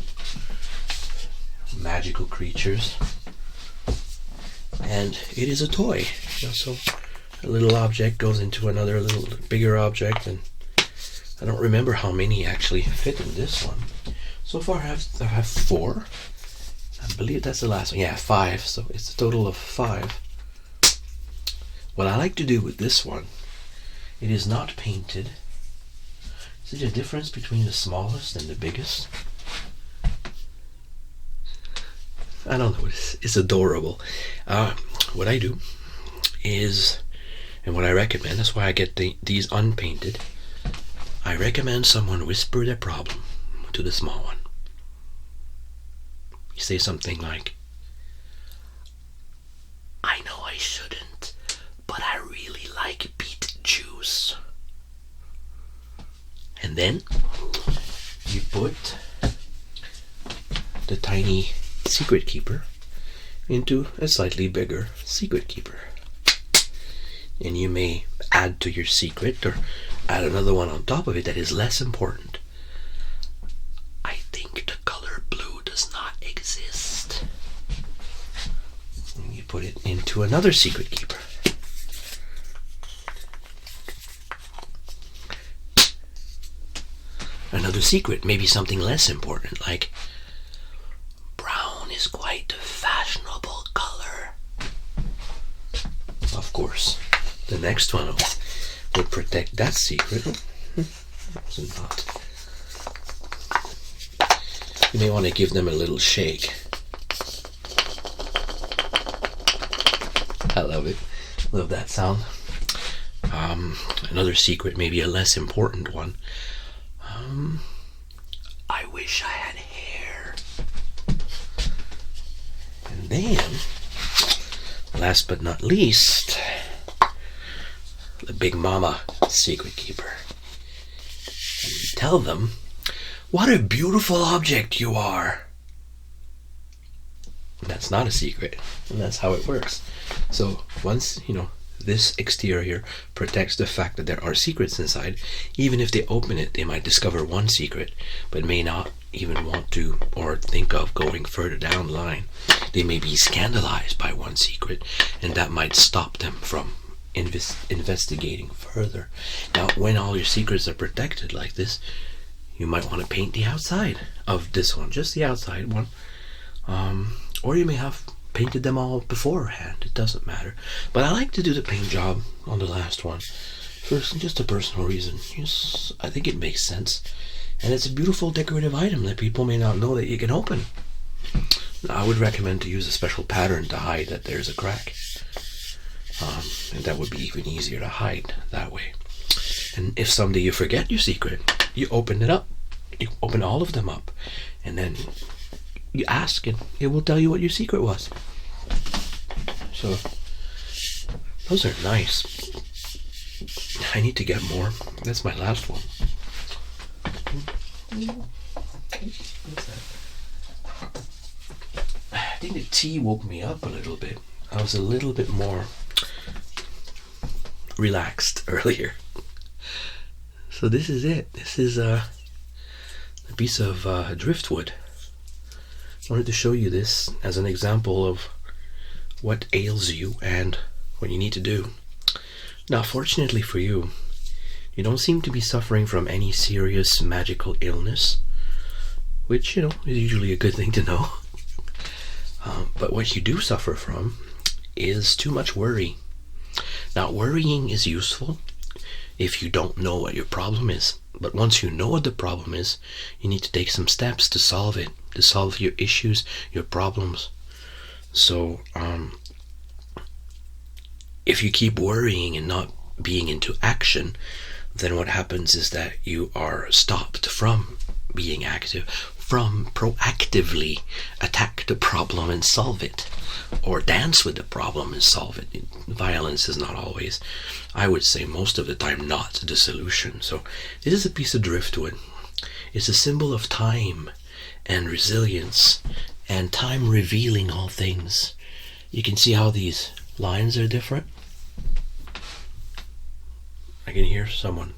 Magical creatures. And and it is a toy. So a little object goes into another little bigger object, and I don't remember how many actually fit in this one. So far I have 4. I believe that's the last one. Yeah, 5. So it's a total of 5. What I like to do with this one, it is not painted. See the difference between the smallest and the biggest? I don't know, it's adorable. What I do is, and what I recommend, that's why I get these unpainted, I recommend someone whisper their problem to the small one. You say something like, I know I shouldn't, but I really like beet juice. And then you put the tiny secret keeper into a slightly bigger secret keeper. And you may add to your secret or add another one on top of it that is less important. I think the color blue does not exist. And you put it into another secret keeper. Another secret, maybe something less important, like brown is quite a fashionable color. Of course, the next one will protect that secret. Not. You may want to give them a little shake. I love it. Love that sound. Another secret, maybe a less important one. I wish I had hair. And then, last but not least, the Big Mama secret keeper. And you tell them, what a beautiful object you are. That's not a secret, and that's how it works. So once, this exterior protects the fact that there are secrets inside. Even if they open it, they might discover one secret, but may not even want to or think of going further down the line. They may be scandalized by one secret, and that might stop them from investigating further. Now, when all your secrets are protected like this, you might want to paint the outside of this one, just the outside one. Or you may have painted them all beforehand, it doesn't matter. But I like to do the paint job on the last one for just a personal reason. I think it makes sense, and it's a beautiful decorative item that people may not know that you can open. Now, I would recommend to use a special pattern to hide that there's a crack, and that would be even easier to hide that way. And if someday you forget your secret, you open it up, you open all of them up, and then you ask and it will tell you what your secret was. So those are nice. I need to get more. That's my last one. What's that? I think the tea woke me up a little bit. I was a little bit more relaxed earlier. So this is it. This is a piece of driftwood. I wanted to show you this as an example of what ails you and what you need to do. Now, fortunately for you, you don't seem to be suffering from any serious magical illness, which, is usually a good thing to know. But what you do suffer from is too much worry. Now, worrying is useful if you don't know what your problem is. But once you know what the problem is, you need to take some steps to solve it, to solve your issues, your problems. So, if you keep worrying and not being into action, then what happens is that you are stopped from being active, from proactively attack the problem and solve it, or dance with the problem and solve it. Violence is not always, I would say most of the time, not the solution. So this is a piece of driftwood. It's a symbol of time and resilience, and time revealing all things. You can see how these lines are different. I can hear someone.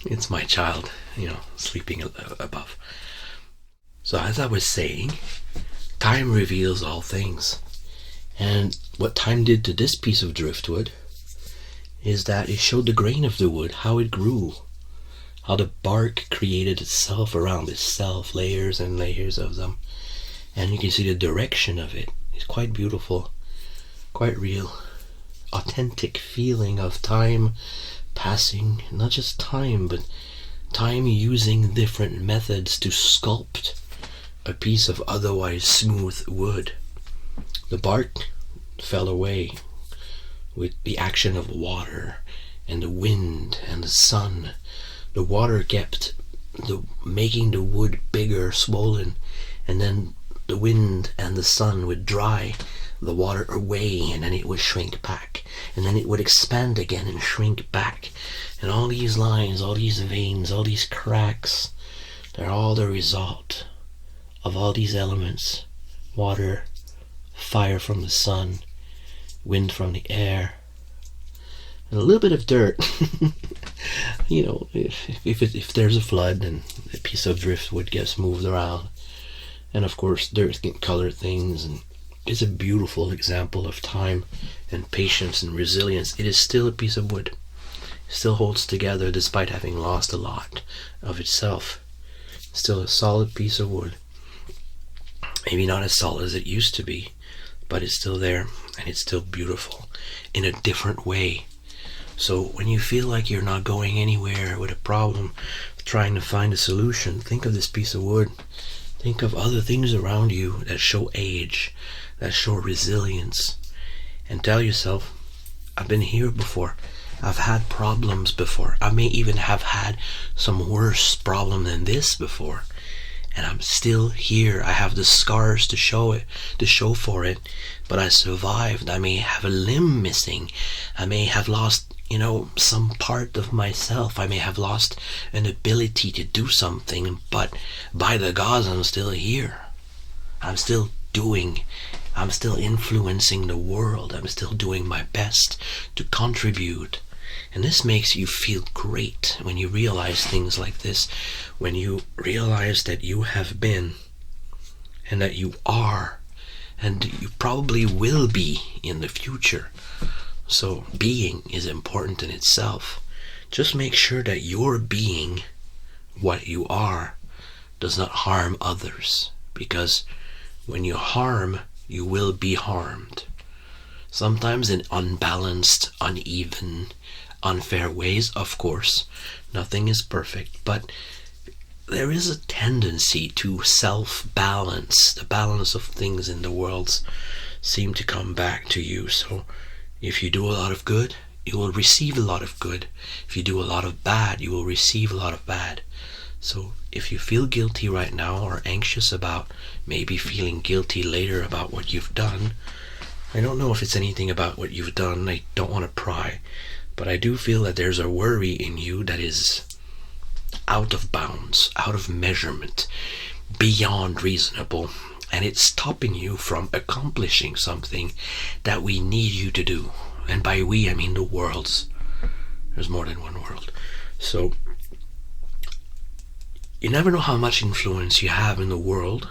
It's my child, sleeping above. So as I was saying, time reveals all things. And what time did to this piece of driftwood is that it showed the grain of the wood, how it grew, how the bark created itself around itself, layers and layers of them. And you can see the direction of it. It's quite beautiful, quite real, authentic feeling of time passing, not just time, but time using different methods to sculpt a piece of otherwise smooth wood. The bark fell away with the action of water and the wind and the sun. The water kept making the wood bigger, swollen, and then the wind and the sun would dry the water away, and then it would shrink back, and then it would expand again and shrink back. And all these lines, all these veins, all these cracks, they're all the result of all these elements: water, fire from the sun, wind from the air, and a little bit of dirt. If there's a flood and a piece of driftwood gets moved around, and of course dirt can color things, and it's a beautiful example of time and patience and resilience. It is still a piece of wood. It still holds together despite having lost a lot of itself. It's still a solid piece of wood. Maybe not as solid as it used to be, but it's still there, and it's still beautiful in a different way. So when you feel like you're not going anywhere with a problem, trying to find a solution, think of this piece of wood. Think of other things around you that show age, that show resilience, and tell yourself, I've been here before. I've had problems before. I may even have had some worse problem than this before, and I'm still here. I have the scars to show for it, but I survived. I may have a limb missing. I may have lost some part of myself. I may have lost an ability to do something, but by the gods, I'm still here. I'm still doing. I'm still influencing the world. I'm still doing my best to contribute. And this makes you feel great when you realize things like this, when you realize that you have been, and that you are, and you probably will be in the future. So being is important in itself. Just make sure that your being, what you are, does not harm others, because when you harm, you will be harmed. Sometimes in unbalanced, uneven, unfair ways, of course. Nothing is perfect, but there is a tendency to self-balance. The balance of things in the world seem to come back to you. So if you do a lot of good, you will receive a lot of good. If you do a lot of bad, you will receive a lot of bad. So if you feel guilty right now, or anxious about maybe feeling guilty later about what you've done, I don't know if it's anything about what you've done. I don't want to pry, but I do feel that there's a worry in you that is out of bounds, out of measurement, beyond reasonable, and it's stopping you from accomplishing something that we need you to do. And by we, I mean the world's. There's more than one world. So you never know how much influence you have in the world,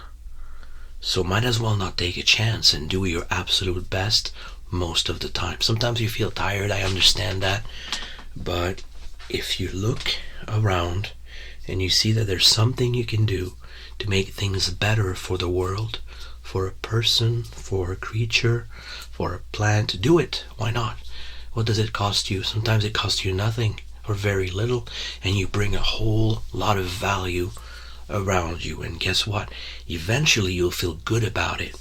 so might as well not take a chance and do your absolute best most of the time. Sometimes you feel tired, I understand that, but if you look around and you see that there's something you can do to make things better for the world, for a person, for a creature, for a plant, do it. Why not? What does it cost you? Sometimes it costs you nothing or very little, and you bring a whole lot of value around you. And guess what? Eventually you'll feel good about it.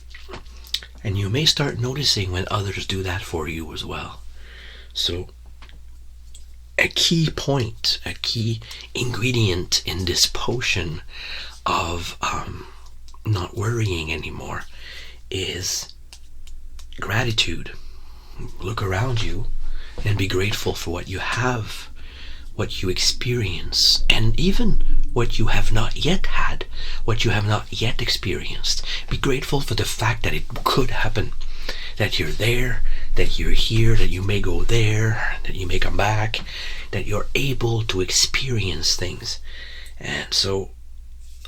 And you may start noticing when others do that for you as well. So a key point, a key ingredient in this potion of not worrying anymore is gratitude. Look around you and be grateful for what you have, what you experience, and even what you have not yet had, what you have not yet experienced. Be grateful for the fact that it could happen, that you're there, that you're here, that you may go there, that you may come back, that you're able to experience things. And so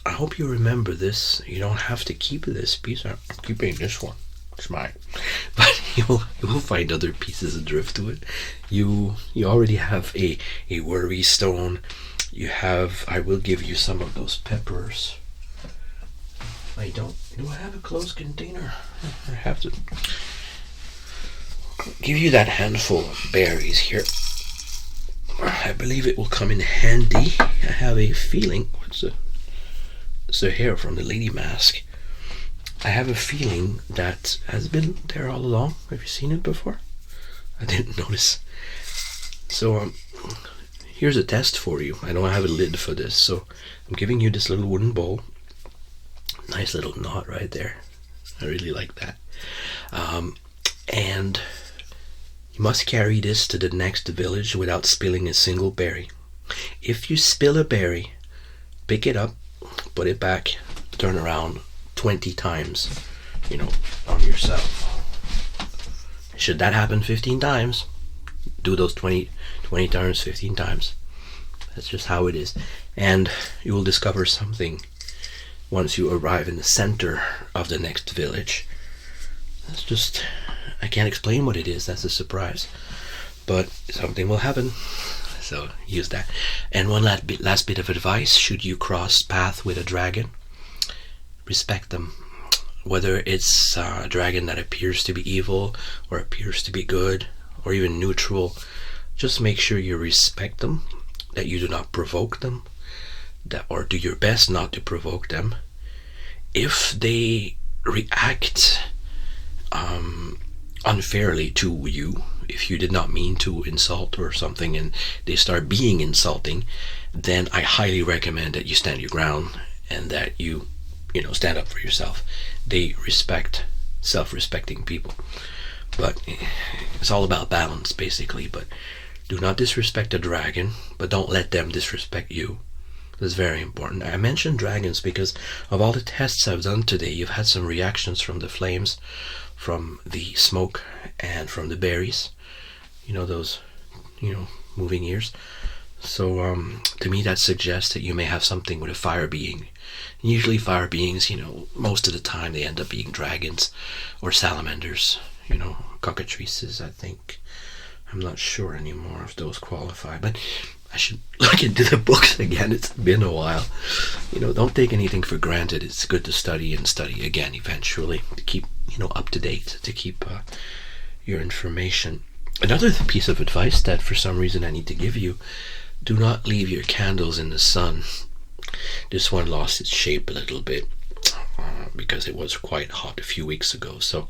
I hope you remember this. You don't have to keep this piece. I'm keeping this one. It's mine. But you will find other pieces of driftwood. You already have a worry stone. I will give you some of those peppers. Do I have a closed container? I have to give you that handful of berries here. I believe it will come in handy. I have a feeling. It's the hair from the lady mask. I have a feeling that has been there all along. Have you seen it before? I didn't notice. So here's a test for you. I don't have a lid for this, so I'm giving you this little wooden bowl. Nice little knot right there. I really like that. And you must carry this to the next village without spilling a single berry. If you spill a berry, pick it up, put it back, turn around 20 times, on yourself. Should that happen 15 times, do those 20 turns 15 times. That's just how it is. And you will discover something once you arrive in the center of the next village. I can't explain what it is. That's a surprise. But something will happen. So use that. And one last bit of advice: should you cross path with a dragon, respect them. Whether it's a dragon that appears to be evil or appears to be good or even neutral, just make sure you respect them, that you do not provoke them, or do your best not to provoke them. If they react unfairly to you, if you did not mean to insult or something and they start being insulting, then I highly recommend that you stand your ground and that you stand up for yourself. They respect self-respecting people. But it's all about balance, basically. But do not disrespect a dragon, but don't let them disrespect you. That's very important. I mentioned dragons because of all the tests I've done today, you've had some reactions from the flames, from the smoke, and from the berries. Those, moving ears. So to me that suggests that you may have something with a fire being. And usually fire beings, most of the time they end up being dragons or salamanders, cockatrices, I think. I'm not sure anymore if those qualify, but I should look into the books again. It's been a while. Don't take anything for granted. It's good to study and study again eventually to keep, up to date, to keep your information. Another piece of advice that for some reason I need to give you: do not leave your candles in the sun. This one lost its shape a little bit because it was quite hot a few weeks ago. So,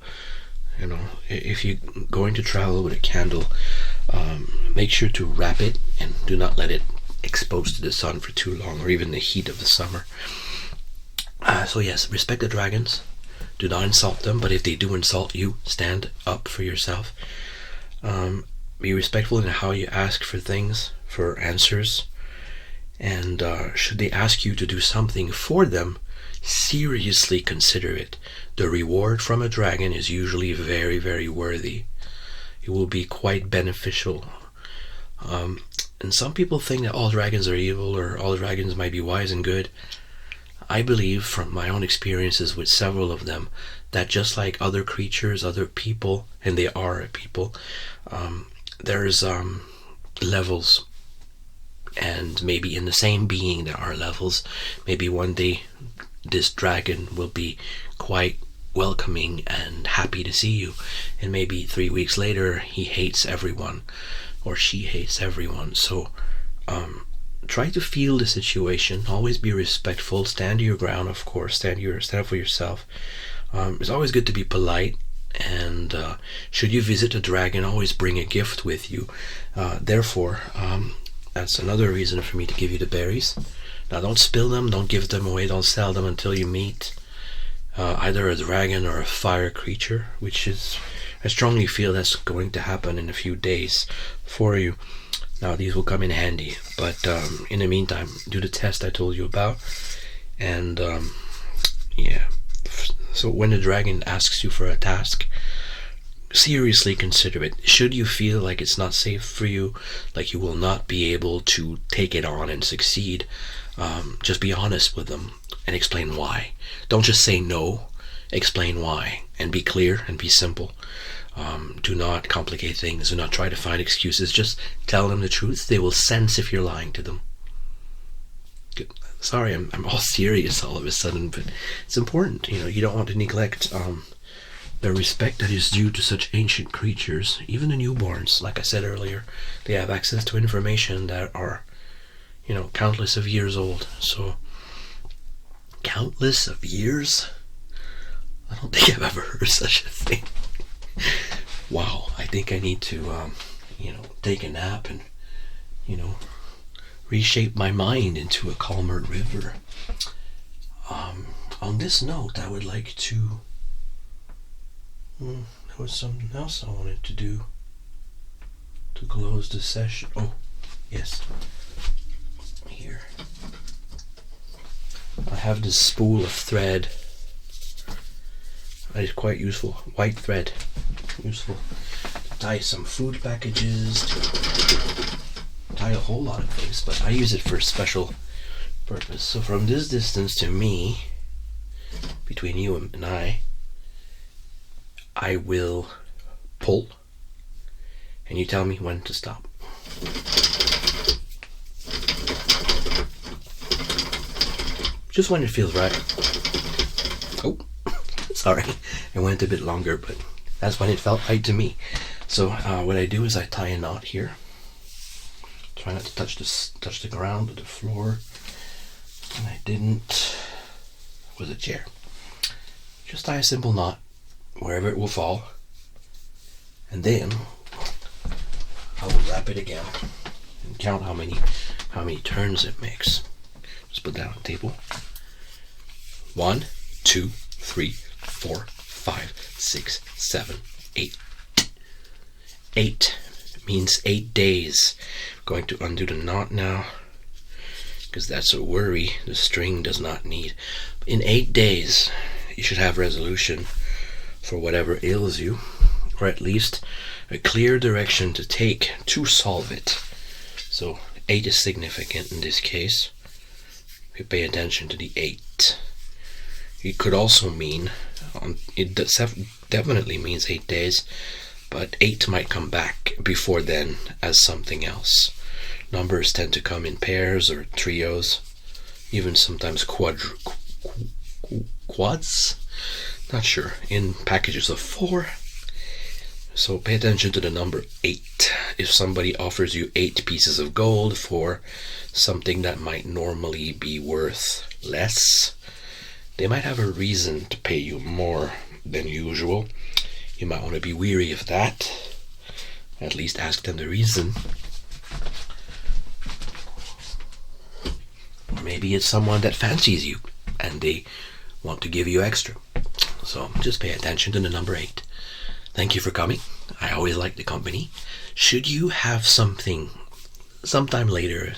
if you're going to travel with a candle, make sure to wrap it and do not let it expose to the sun for too long, or even the heat of the summer. So yes, respect the dragons. Do not insult them, but if they do insult you, stand up for yourself. Be respectful in how you ask for things, for answers. And should they ask you to do something for them, seriously consider it. The reward from a dragon is usually very, very worthy. It will be quite beneficial. And some people think that all dragons are evil, or all dragons might be wise and good. I believe from my own experiences with several of them that just like other creatures, other people, and they are people, there's levels. And maybe in the same being there are levels. Maybe one day this dragon will be quite welcoming and happy to see you, and maybe 3 weeks later he hates everyone, or she hates everyone. So try to feel the situation. Always be respectful. Stand your ground, of course. Stand up for yourself. It's always good to be polite. And should you visit a dragon, always bring a gift with you. Therefore, that's another reason for me to give you the berries. Now, don't spill them, don't give them away, don't sell them until you meet either a dragon or a fire creature, which is, I strongly feel that's going to happen in a few days for you. Now, these will come in handy, but in the meantime, do the test I told you about. And yeah, so when the dragon asks you for a task, seriously consider it. Should you feel like it's not safe for you, like you will not be able to take it on and succeed, just be honest with them and explain why. Don't just say no, explain why, and be clear and be simple. Do not complicate things. Do not try to find excuses. Just tell them the truth. They will sense if you're lying to them. Good. Sorry, I'm all serious all of a sudden, but it's important. You don't want to neglect the respect that is due to such ancient creatures. Even the newborns, like I said earlier, they have access to information that are, countless of years old. So, countless of years? I don't think I've ever heard such a thing. Wow, I think I need to, take a nap and, reshape my mind into a calmer river. On this note, I would like to... there was something else I wanted to do to close the session. Oh, yes. Here. I have this spool of thread. That is quite useful. White thread. Useful to tie some food packages, to tie a whole lot of things, but I use it for a special purpose. So from this distance to me, between you and I will pull, and you tell me when to stop. Just when it feels right. Oh, sorry, I went a bit longer, but that's when it felt right to me. So what I do is I tie a knot here. Try not to touch the ground or the floor. And I didn't. With a chair. Just tie a simple knot wherever it will fall, and then I will wrap it again and count how many turns it makes. Just put that on the table. 1, 2, 3, 4, 5, 6, 7, 8. 8 means 8 days. I'm going to undo the knot now, because that's a worry the string does not need. In 8 days, you should have resolution for whatever ails you, or at least a clear direction to take to solve it. So 8 is significant in this case. If you pay attention to the 8. It could also mean, it definitely means 8 days, but 8 might come back before then as something else. Numbers tend to come in pairs or trios, even sometimes quads, not sure, in packages of 4. So pay attention to the number 8. If somebody offers you 8 pieces of gold for something that might normally be worth less, they might have a reason to pay you more than usual. You might want to be weary of that. At least ask them the reason. Or maybe it's someone that fancies you and they want to give you extra. So just pay attention to the number 8. Thank you for coming. I always like the company. Should you have something sometime later,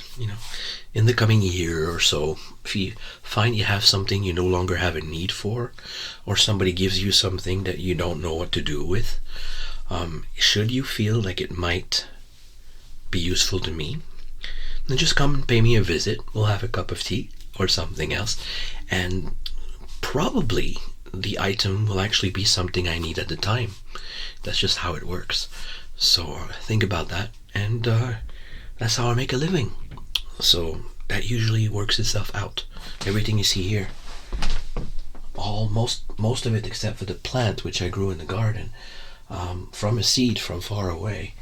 in the coming year or so, if you find you have something you no longer have a need for, or somebody gives you something that you don't know what to do with, should you feel like it might be useful to me, then just come and pay me a visit. We'll have a cup of tea or something else, and probably the item will actually be something I need at the time. That's just how it works. So think about that, and that's how I make a living. So that usually works itself out. Everything you see here, most of it except for the plant which I grew in the garden, from a seed from far away,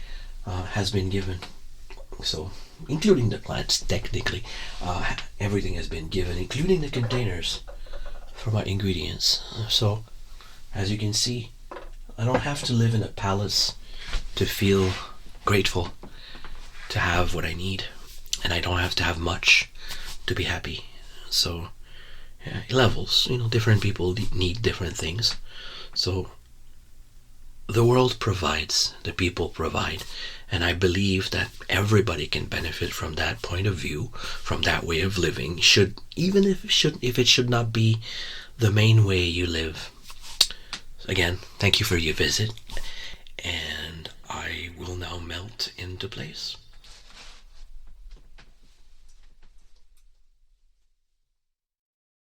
has been given. So including the plants, technically, everything has been given, including the containers for my ingredients. So as you can see, I don't have to live in a palace to feel grateful to have what I need, and I don't have to have much to be happy. So it levels. Different people need different things. So the world provides, the people provide, and I believe that everybody can benefit from that point of view, from that way of living, even if it should not be the main way you live. Again, thank you for your visit, and I will now melt into place.